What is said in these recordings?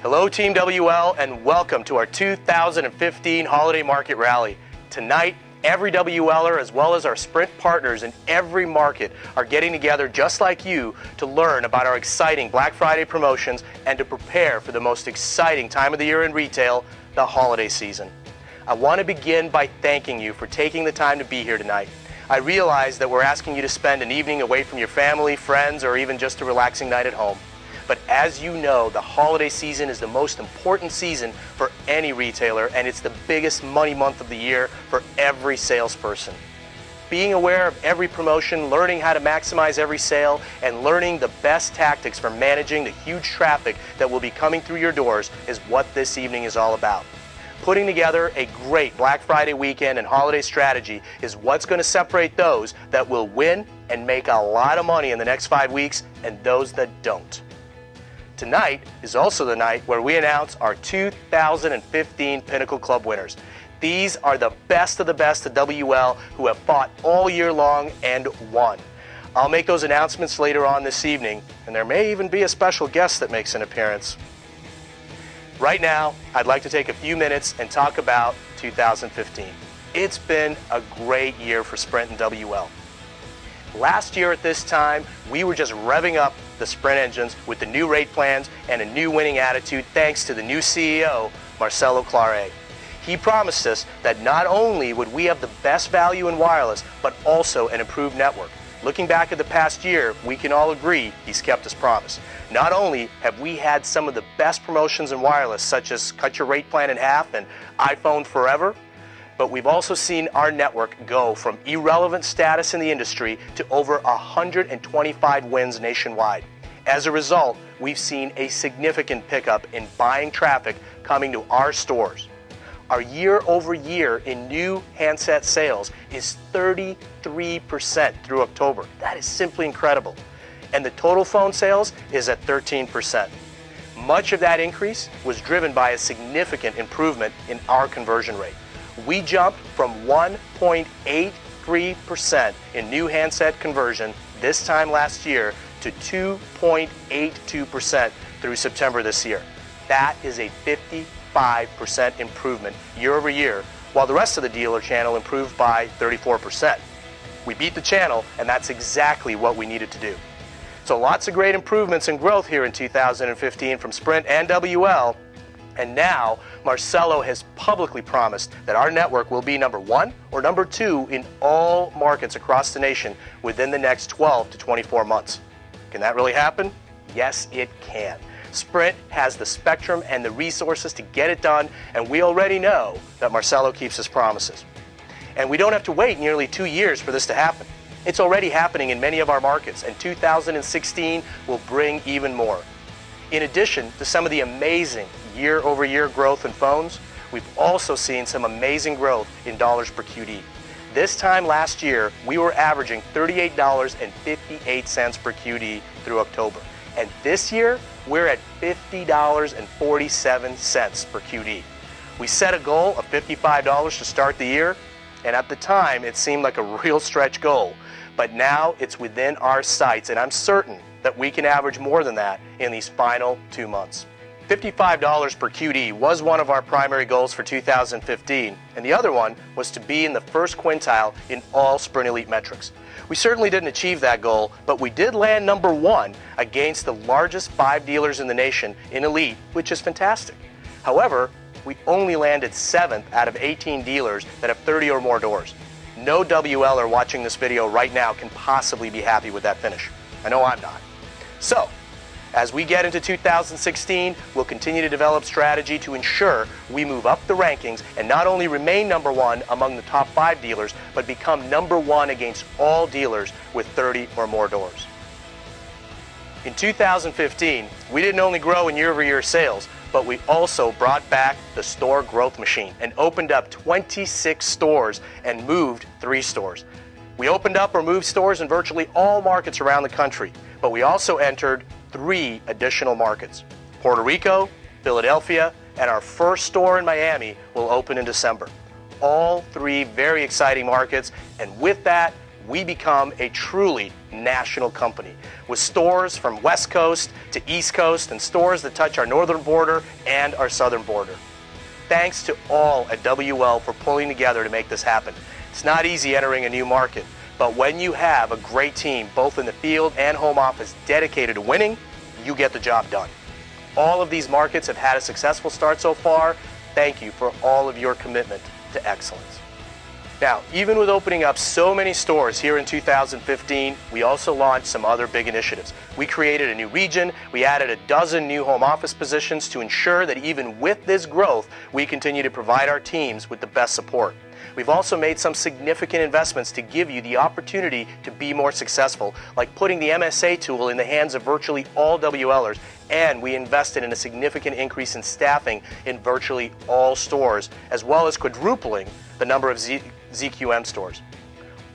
Hello Team WL and welcome to our 2015 Holiday Market Rally. Tonight, every WLer as well as our Sprint partners in every market are getting together just like you to learn about our exciting Black Friday promotions and to prepare for the most exciting time of the year in retail, the holiday season. I want to begin by thanking you for taking the time to be here tonight. I realize that we're asking you to spend an evening away from your family, friends, or even just a relaxing night at home. But as you know, the holiday season is the most important season for any retailer, and it's the biggest money month of the year for every salesperson. Being aware of every promotion, learning how to maximize every sale, and learning the best tactics for managing the huge traffic that will be coming through your doors is what this evening is all about. Putting together a great Black Friday weekend and holiday strategy is what's going to separate those that will win and make a lot of money in the next 5 weeks and those that don't. Tonight is also the night where we announce our 2015 Pinnacle Club winners. These are the best of WL who have fought all year long and won. I'll make those announcements later on this evening, and there may even be a special guest that makes an appearance. Right now, I'd like to take a few minutes and talk about 2015. It's been a great year for Sprint and WL. Last year at this time, we were just revving up the Sprint engines with the new rate plans and a new winning attitude thanks to the new CEO, Marcelo Claret. He promised us that not only would we have the best value in wireless, but also an improved network. Looking back at the past year, we can all agree he's kept his promise. Not only have we had some of the best promotions in wireless, such as cut your rate plan in half and iPhone forever, but we've also seen our network go from irrelevant status in the industry to over 125 wins nationwide. As a result, we've seen a significant pickup in buying traffic coming to our stores. Our year-over-year in new handset sales is 33% through October. That is simply incredible. And the total phone sales is at 13%. Much of that increase was driven by a significant improvement in our conversion rate. We jumped from 1.83% in new handset conversion this time last year to 2.82% through September this year. That is a 55% improvement year over year, while the rest of the dealer channel improved by 34%. We beat the channel, and that's exactly what we needed to do. So lots of great improvements and growth here in 2015 from Sprint and WL. And now, Marcelo has publicly promised that our network will be number 1 or number 2 in all markets across the nation within the next 12 to 24 months. Can that really happen? Yes, it can. Sprint has the spectrum and the resources to get it done, and we already know that Marcelo keeps his promises. And we don't have to wait nearly 2 years for this to happen. It's already happening in many of our markets, and 2016 will bring even more. In addition to some of the amazing year-over-year growth in phones, we've also seen some amazing growth in dollars per QD. This time last year, we were averaging $38.58 per QD through October. And this year, we're at $50.47 per QD. We set a goal of $55 to start the year, and at the time, it seemed like a real stretch goal. But now it's within our sights, and I'm certain that we can average more than that in these final 2 months. $55 per QD was one of our primary goals for 2015, and the other one was to be in the first quintile in all Sprint Elite metrics. We certainly didn't achieve that goal, but we did land number 1 against the largest 5 dealers in the nation in Elite, which is fantastic. However, we only landed 7th out of 18 dealers that have 30 or more doors. No WLer watching this video right now can possibly be happy with that finish. I know I'm not. So, as we get into 2016, we'll continue to develop strategy to ensure we move up the rankings and not only remain number 1 among the top 5 dealers, but become number 1 against all dealers with 30 or more doors. In 2015, we didn't only grow in year-over-year sales, but we also brought back the store growth machine and opened up 26 stores and moved 3 stores. We opened up or moved stores in virtually all markets around the country, but we also entered 3 additional markets: Puerto Rico, Philadelphia, and our first store in Miami will open in December. All 3 very exciting markets, and with that, we become a truly national company with stores from West Coast to East Coast and stores that touch our northern border and our southern border. Thanks to all at WL for pulling together to make this happen. It's not easy entering a new market, but when you have a great team, both in the field and home office, dedicated to winning, you get the job done. All of these markets have had a successful start so far. Thank you for all of your commitment to excellence. Now, even with opening up so many stores here in 2015, we also launched some other big initiatives. We created a new region, we added a dozen new home office positions to ensure that even with this growth, we continue to provide our teams with the best support. We've also made some significant investments to give you the opportunity to be more successful, like putting the MSA tool in the hands of virtually all WLers, and we invested in a significant increase in staffing in virtually all stores, as well as quadrupling the number of ZQM stores.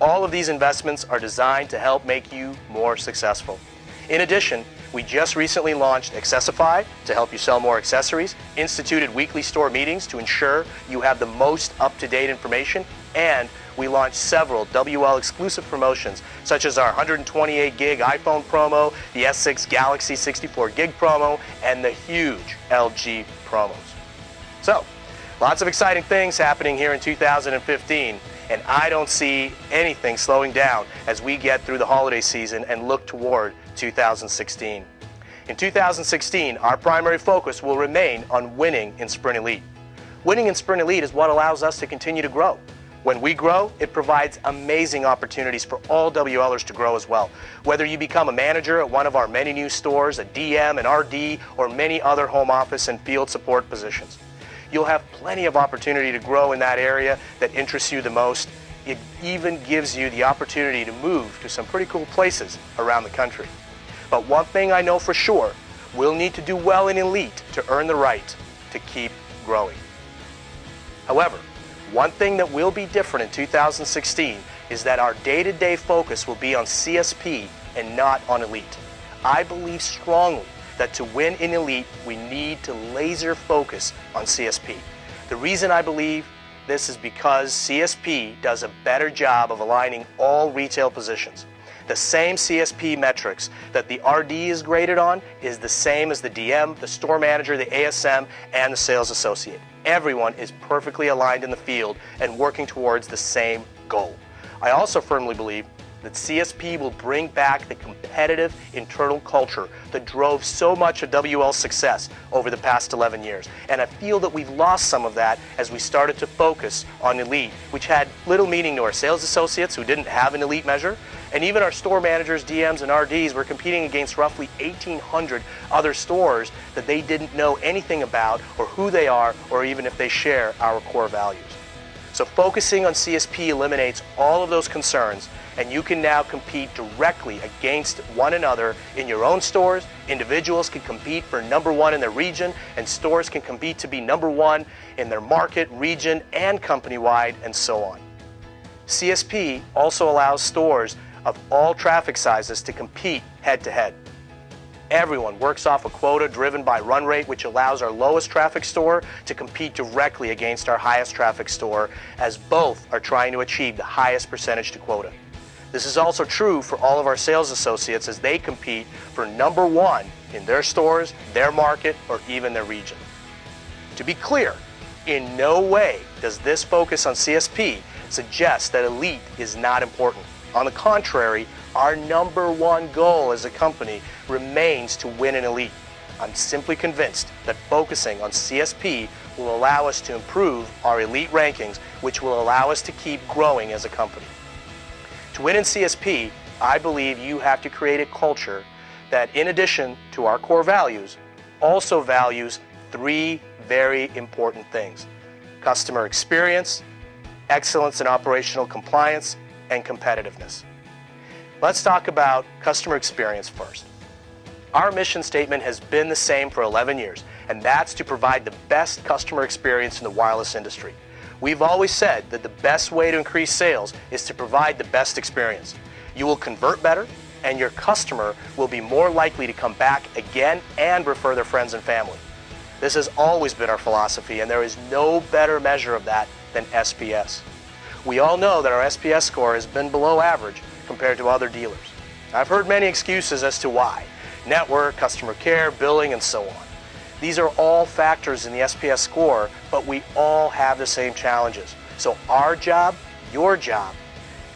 All of these investments are designed to help make you more successful. In addition, we just recently launched Accessify to help you sell more accessories, instituted weekly store meetings to ensure you have the most up-to-date information, and we launched several WL exclusive promotions such as our 128 gig iPhone promo, the S6 Galaxy 64 gig promo, and the huge LG promos. So, lots of exciting things happening here in 2015, and I don't see anything slowing down as we get through the holiday season and look toward 2016. In 2016, our primary focus will remain on winning in Sprint Elite. Winning in Sprint Elite is what allows us to continue to grow. When we grow, it provides amazing opportunities for all WLers to grow as well. Whether you become a manager at one of our many new stores, a DM, an RD, or many other home office and field support positions. You'll have plenty of opportunity to grow in that area that interests you the most. It even gives you the opportunity to move to some pretty cool places around the country. But one thing I know for sure, we'll need to do well in Elite to earn the right to keep growing. However, one thing that will be different in 2016 is that our day-to-day focus will be on CSP and not on Elite. I believe strongly that to win in Elite, we need to laser focus on CSP. The reason I believe this is because CSP does a better job of aligning all retail positions. The same CSP metrics that the RD is graded on is the same as the DM, the store manager, the ASM, and the sales associate. Everyone is perfectly aligned in the field and working towards the same goal. I also firmly believe that CSP will bring back the competitive internal culture that drove so much of WL's success over the past 11 years. And I feel that we've lost some of that as we started to focus on Elite, which had little meaning to our sales associates who didn't have an Elite measure, and even our store managers, DMs, and RDs were competing against roughly 1,800 other stores that they didn't know anything about or who they are or even if they share our core values. So focusing on CSP eliminates all of those concerns, and you can now compete directly against one another in your own stores. Individuals can compete for #1 in their region, and stores can compete to be #1 in their market, region, and company-wide, and so on. CSP also allows stores of all traffic sizes to compete head-to-head. Everyone works off a quota driven by run rate, which allows our lowest traffic store to compete directly against our highest traffic store, as both are trying to achieve the highest percentage to quota. This is also true for all of our sales associates as they compete for #1 in their stores, their market, or even their region. To be clear, in no way does this focus on CSP suggest that Elite is not important. On the contrary, our #1 goal as a company remains to win in Elite. I'm simply convinced that focusing on CSP will allow us to improve our Elite rankings, which will allow us to keep growing as a company. To win in CSP, I believe you have to create a culture that, in addition to our core values, also values 3 very important things: customer experience, excellence in operational compliance, and competitiveness. Let's talk about customer experience first. Our mission statement has been the same for 11 years, and that's to provide the best customer experience in the wireless industry. We've always said that the best way to increase sales is to provide the best experience. You will convert better, and your customer will be more likely to come back again and refer their friends and family. This has always been our philosophy, and there is no better measure of that than SPS. We all know that our SPS score has been below average compared to other dealers. I've heard many excuses as to why. Network, customer care, billing, and so on. These are all factors in the SPS score, but we all have the same challenges. So our job, your job,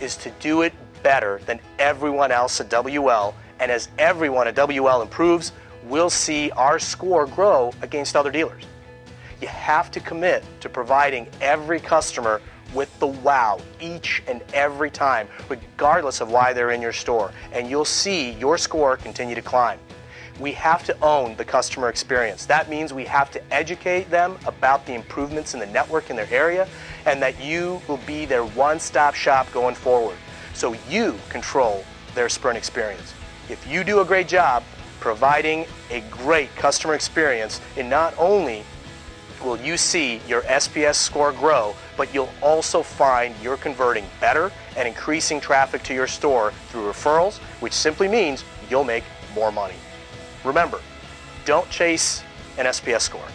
is to do it better than everyone else at WL, and as everyone at WL improves, we'll see our score grow against other dealers. You have to commit to providing every customer with the wow each and every time, regardless of why they're in your store, and you'll see your score continue to climb. We have to own the customer experience. That means we have to educate them about the improvements in the network in their area, and that you will be their one-stop shop going forward, so you control their Sprint experience. If you do a great job providing a great customer experience, and not only will you see your SPS score grow, but you'll also find you're converting better and increasing traffic to your store through referrals, which simply means you'll make more money. Remember, don't chase an SPS score.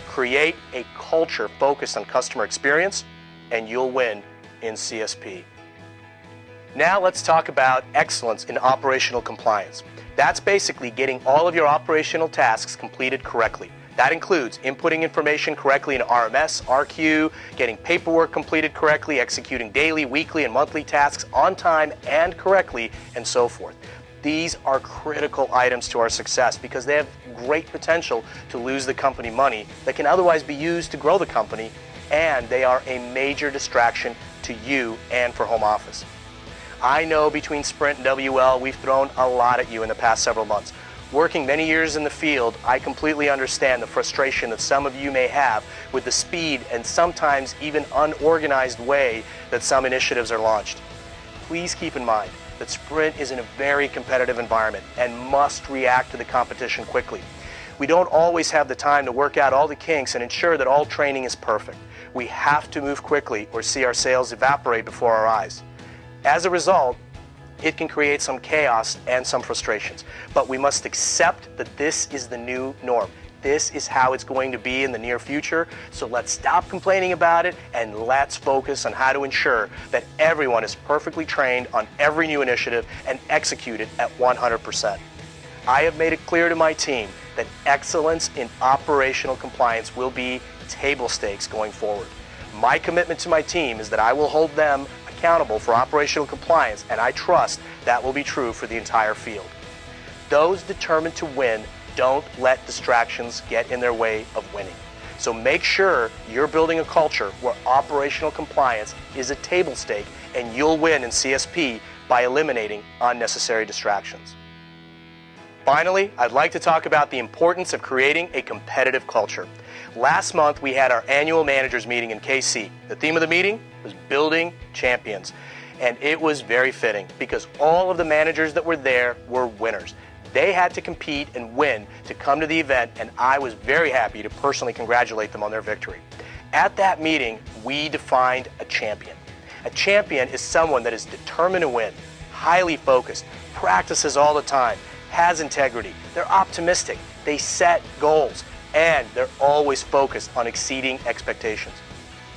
Create a culture focused on customer experience, and you'll win in CSP. Now let's talk about excellence in operational compliance. That's basically getting all of your operational tasks completed correctly. That includes inputting information correctly into RMS, RQ, getting paperwork completed correctly, executing daily, weekly, and monthly tasks on time and correctly, and so forth. These are critical items to our success because they have great potential to lose the company money that can otherwise be used to grow the company, and they are a major distraction to you and for home office. I know between Sprint and WL, we've thrown a lot at you in the past several months. Working many years in the field, I completely understand the frustration that some of you may have with the speed and sometimes even unorganized way that some initiatives are launched. Please keep in mind that Sprint is in a very competitive environment and must react to the competition quickly. We don't always have the time to work out all the kinks and ensure that all training is perfect. We have to move quickly or see our sales evaporate before our eyes. As a result, it can create some chaos and some frustrations, but we must accept that this is the new norm. This is how it's going to be in the near future, so let's stop complaining about it and let's focus on how to ensure that everyone is perfectly trained on every new initiative and execute it at 100%. I have made it clear to my team that excellence in operational compliance will be table stakes going forward. My commitment to my team is that I will hold them accountable for operational compliance, and I trust that will be true for the entire field. Those determined to win don't let distractions get in their way of winning. So make sure you're building a culture where operational compliance is a table stake, and you'll win in CSP by eliminating unnecessary distractions. Finally, I'd like to talk about the importance of creating a competitive culture. Last month, we had our annual managers meeting in KC. The theme of the meeting was Building Champions, and it was very fitting because all of the managers that were there were winners. They had to compete and win to come to the event, and I was very happy to personally congratulate them on their victory. At that meeting, we defined a champion. A champion is someone that is determined to win, highly focused, practices all the time, has integrity, they're optimistic, they set goals, and they're always focused on exceeding expectations.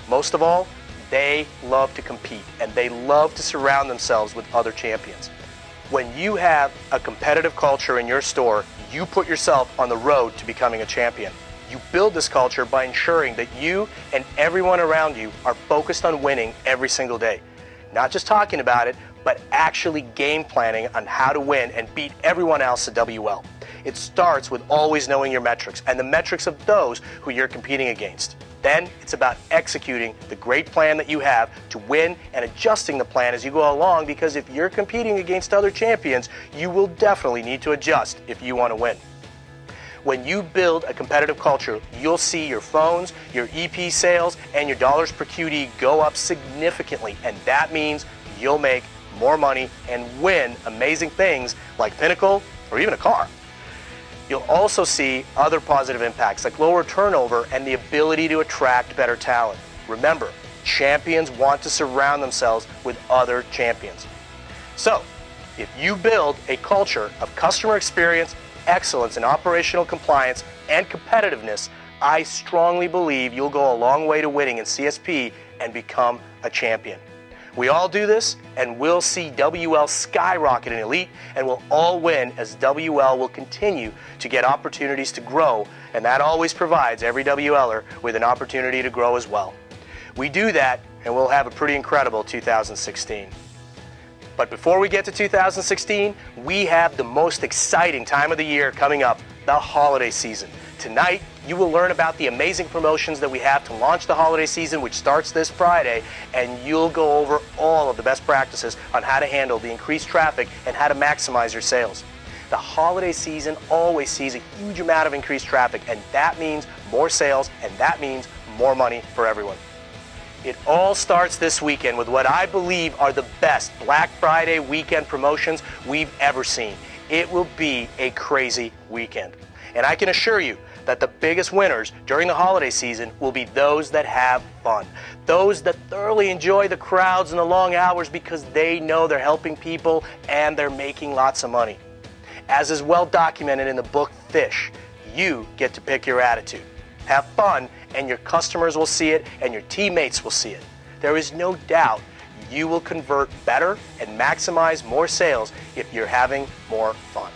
Most of all, they love to compete, and they love to surround themselves with other champions. When you have a competitive culture in your store, you put yourself on the road to becoming a champion. You build this culture by ensuring that you and everyone around you are focused on winning every single day. Not just talking about it, but actually game planning on how to win and beat everyone else at WL. It starts with always knowing your metrics and the metrics of those who you're competing against. Then it's about executing the great plan that you have to win and adjusting the plan as you go along, because if you're competing against other champions, you will definitely need to adjust if you want to win. When you build a competitive culture, you'll see your phones, your EP sales, and your dollars per QD go up significantly, and that means you'll make more money and win amazing things like Pinnacle or even a car. You'll also see other positive impacts like lower turnover and the ability to attract better talent. Remember, champions want to surround themselves with other champions. So, if you build a culture of customer experience, excellence in operational compliance, and competitiveness, I strongly believe you'll go a long way to winning in CSP and become a champion. We all do this, and we'll see WL skyrocket in Elite, and we'll all win as WL will continue to get opportunities to grow, and that always provides every WLer with an opportunity to grow as well. We do that, and we'll have a pretty incredible 2016. But before we get to 2016, we have the most exciting time of the year coming up, the holiday season. Tonight, you will learn about the amazing promotions that we have to launch the holiday season, which starts this Friday, and you'll go over all of the best practices on how to handle the increased traffic and how to maximize your sales. The holiday season always sees a huge amount of increased traffic, and that means more sales, and that means more money for everyone. It all starts this weekend with what I believe are the best Black Friday weekend promotions we've ever seen. It will be a crazy weekend. And I can assure you that the biggest winners during the holiday season will be those that have fun. Those that thoroughly enjoy the crowds and the long hours because they know they're helping people and they're making lots of money. As is well documented in the book Fish, you get to pick your attitude. Have fun, and your customers will see it, and your teammates will see it. There is no doubt you will convert better and maximize more sales if you're having more fun.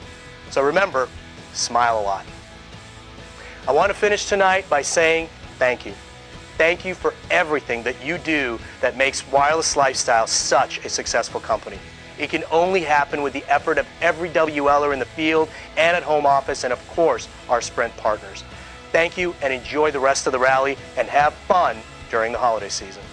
So remember, smile a lot. I want to finish tonight by saying thank you. Thank you for everything that you do that makes Wireless Lifestyle such a successful company. It can only happen with the effort of every WLer in the field and at home office, and of course, our Sprint partners. Thank you, and enjoy the rest of the rally, and have fun during the holiday season.